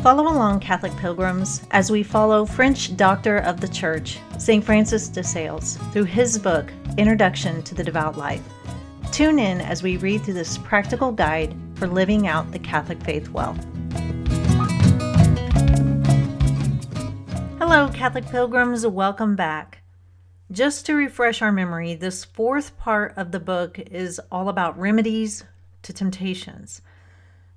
Follow along, Catholic Pilgrims, as we follow French doctor of the Church, St. Francis de Sales, through his book, Introduction to the Devout Life. Tune in as we read through this practical guide for living out the Catholic faith well. Hello, Catholic Pilgrims, welcome back. Just to refresh our memory, this fourth part of the book is all about remedies to temptations.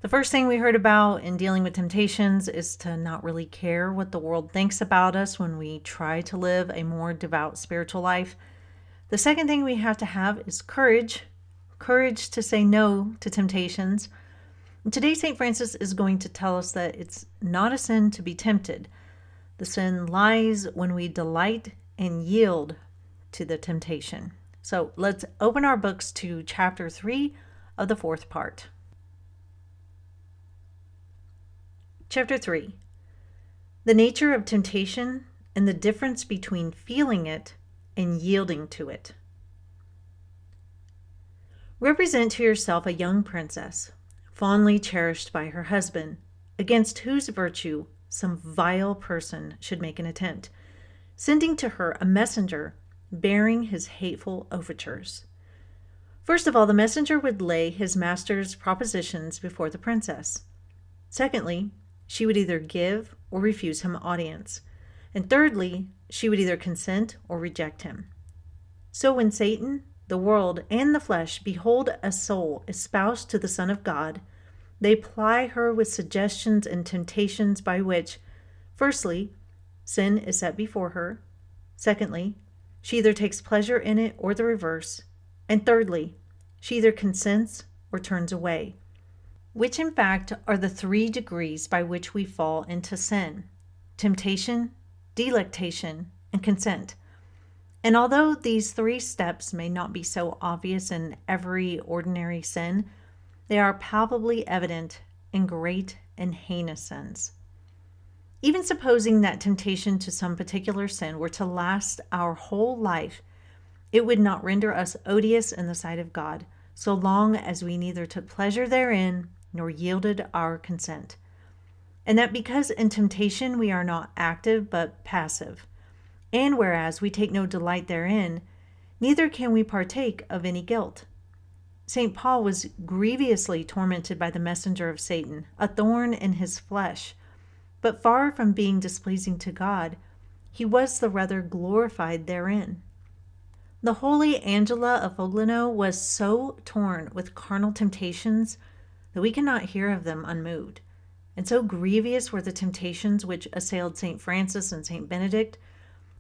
The first thing we heard about in dealing with temptations is to not really care what the world thinks about us when we try to live a more devout spiritual life. The second thing we have to have is courage to say no to temptations. And today, St. Francis is going to tell us that it's not a sin to be tempted. The sin lies when we delight and yield to the temptation. So let's open our books to chapter 3 of the fourth part. Chapter 3. The nature of temptation and the difference between feeling it and yielding to it. Represent to yourself a young princess, fondly cherished by her husband, against whose virtue some vile person should make an attempt, sending to her a messenger bearing his hateful overtures. First of all, the messenger would lay his master's propositions before the princess. Secondly, she would either give or refuse him audience. And thirdly, she would either consent or reject him. So when Satan, the world, and the flesh behold a soul espoused to the Son of God, they ply her with suggestions and temptations by which, firstly, sin is set before her. Secondly, she either takes pleasure in it or the reverse. And thirdly, she either consents or turns away, which in fact are the 3 degrees by which we fall into sin: temptation, delectation, and consent. And although these 3 steps may not be so obvious in every ordinary sin, they are palpably evident in great and heinous sins. Even supposing that temptation to some particular sin were to last our whole life, it would not render us odious in the sight of God, so long as we neither took pleasure therein nor yielded our consent. And that because in temptation we are not active but passive, and whereas we take no delight therein, neither can we partake of any guilt. St. Paul was grievously tormented by the messenger of Satan, a thorn in his flesh, but far from being displeasing to God, he was the rather glorified therein. The holy Angela of Foligno was so torn with carnal temptations that we cannot hear of them unmoved. And so grievous were the temptations which assailed St. Francis and St. Benedict,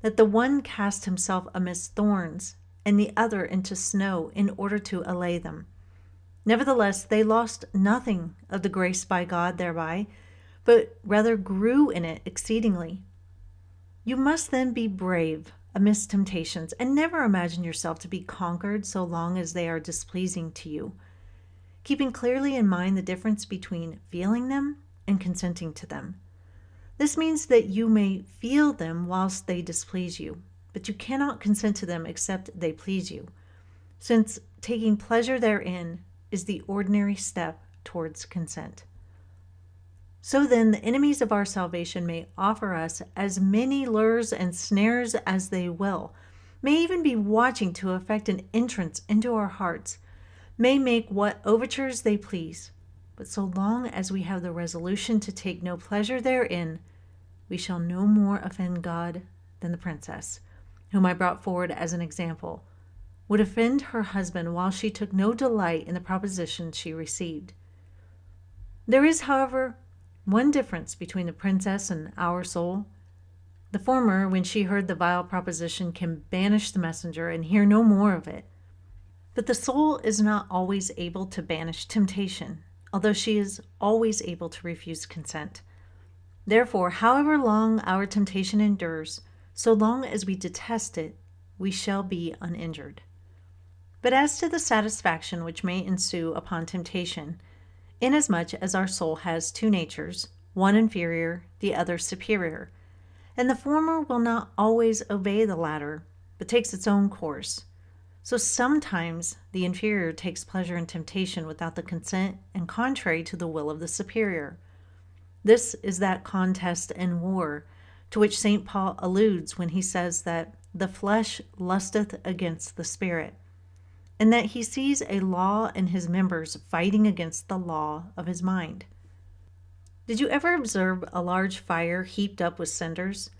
that the one cast himself amidst thorns, and the other into snow in order to allay them. Nevertheless, they lost nothing of the grace by God thereby, but rather grew in it exceedingly. You must then be brave amidst temptations, and never imagine yourself to be conquered so long as they are displeasing to you, keeping clearly in mind the difference between feeling them and consenting to them. This means that you may feel them whilst they displease you, but you cannot consent to them except they please you, since taking pleasure therein is the ordinary step towards consent. So then, the enemies of our salvation may offer us as many lures and snares as they will, may even be watching to effect an entrance into our hearts, may make what overtures they please, but so long as we have the resolution to take no pleasure therein, we shall no more offend God than the princess, whom I brought forward as an example, would offend her husband while she took no delight in the proposition she received. There is, however, one difference between the princess and our soul. The former, when she heard the vile proposition, can banish the messenger and hear no more of it. But the soul is not always able to banish temptation, although she is always able to refuse consent. Therefore, however long our temptation endures, so long as we detest it, we shall be uninjured. But as to the satisfaction which may ensue upon temptation, inasmuch as our soul has 2 natures, one inferior, the other superior, and the former will not always obey the latter, but takes its own course, So sometimes the inferior takes pleasure in temptation without the consent and contrary to the will of the superior. This is that contest and war to which St. Paul alludes when he says that the flesh lusteth against the spirit, and that he sees a law in his members fighting against the law of his mind. Did you ever observe a large fire heaped up with cinders?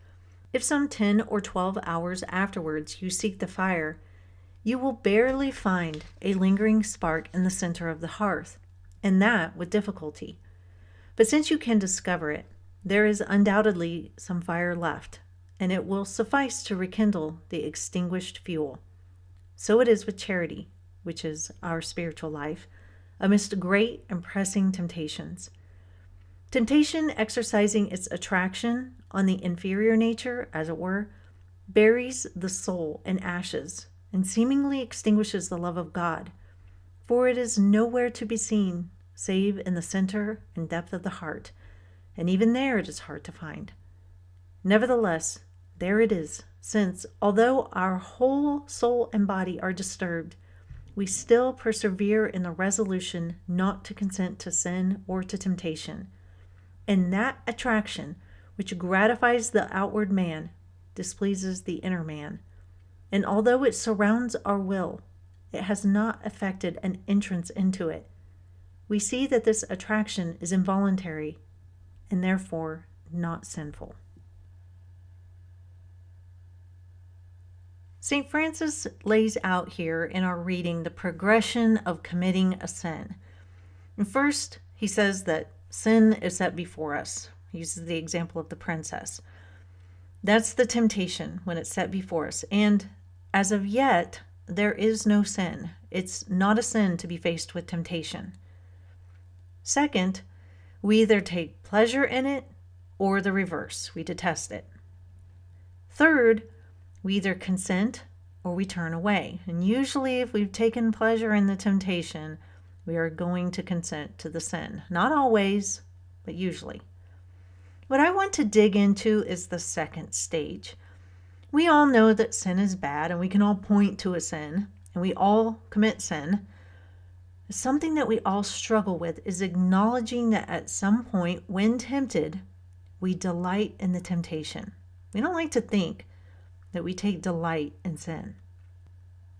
If some 10 or 12 hours afterwards you seek the fire, you will barely find a lingering spark in the center of the hearth, and that with difficulty. But since you can discover it, there is undoubtedly some fire left, and it will suffice to rekindle the extinguished fuel. So it is with charity, which is our spiritual life, amidst great and pressing temptations. Temptation, exercising its attraction on the inferior nature, as it were, buries the soul in ashes and seemingly extinguishes the love of God, for it is nowhere to be seen save in the center and depth of the heart, and even there it is hard to find. Nevertheless, there it is, since, although our whole soul and body are disturbed, we still persevere in the resolution not to consent to sin or to temptation. And that attraction, which gratifies the outward man, displeases the inner man. And although it surrounds our will, it has not effected an entrance into it. We see that this attraction is involuntary and therefore not sinful. St. Francis lays out here in our reading the progression of committing a sin. And first, he says that sin is set before us. He uses the example of the princess. That's the temptation when it's set before us. And as of yet, there is no sin. It's not a sin to be faced with temptation. Second, we either take pleasure in it or the reverse. We detest it. Third, we either consent or we turn away. And usually, if we've taken pleasure in the temptation, we are going to consent to the sin. Not always, but usually. What I want to dig into is the second stage. We all know that sin is bad, and we can all point to a sin, and we all commit sin. Something that we all struggle with is acknowledging that at some point, when tempted, we delight in the temptation. We don't like to think that we take delight in sin.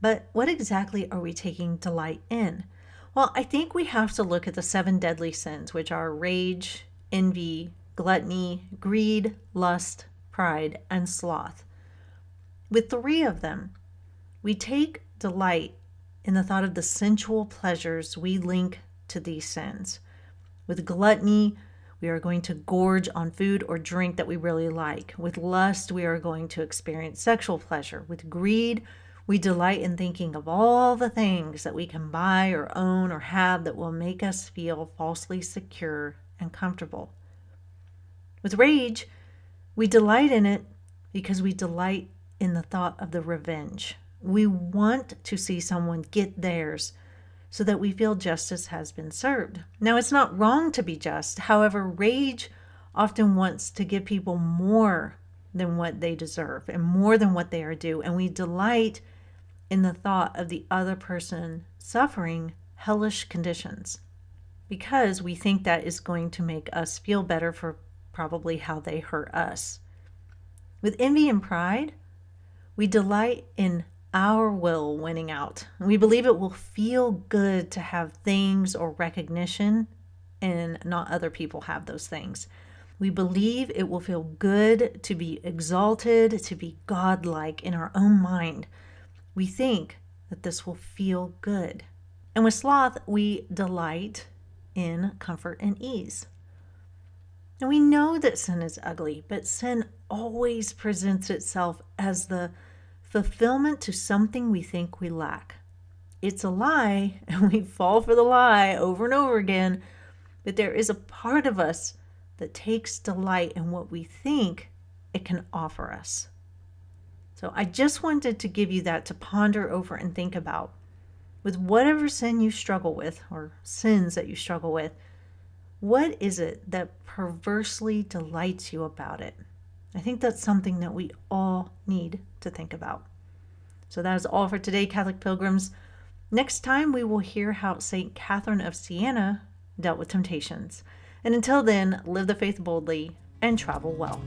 But what exactly are we taking delight in? Well, I think we have to look at the 7 deadly sins, which are rage, envy, gluttony, greed, lust, pride, and sloth. With 3 of them, we take delight in the thought of the sensual pleasures we link to these sins. With gluttony, we are going to gorge on food or drink that we really like. With lust, we are going to experience sexual pleasure. With greed, we delight in thinking of all the things that we can buy or own or have that will make us feel falsely secure and comfortable. With rage, we delight in it because we delight in the thought of the revenge. We want to see someone get theirs so that we feel justice has been served. Now, it's not wrong to be just. However, rage often wants to give people more than what they deserve and more than what they are due. And we delight in the thought of the other person suffering hellish conditions because we think that is going to make us feel better for probably how they hurt us. With envy and pride, we delight in our will winning out. We believe it will feel good to have things or recognition and not other people have those things. We believe it will feel good to be exalted, to be godlike in our own mind. We think that this will feel good. And with sloth, we delight in comfort and ease. And we know that sin is ugly, but sin always presents itself as the fulfillment to something we think we lack. It's a lie, and we fall for the lie over and over again, but there is a part of us that takes delight in what we think it can offer us. So I just wanted to give you that to ponder over and think about. With whatever sin you struggle with, or sins that you struggle with, what is it that perversely delights you about it? I think that's something that we all need to think about. So that is all for today, Catholic Pilgrims. Next time we will hear how St. Catherine of Siena dealt with temptations. And until then, live the faith boldly and travel well.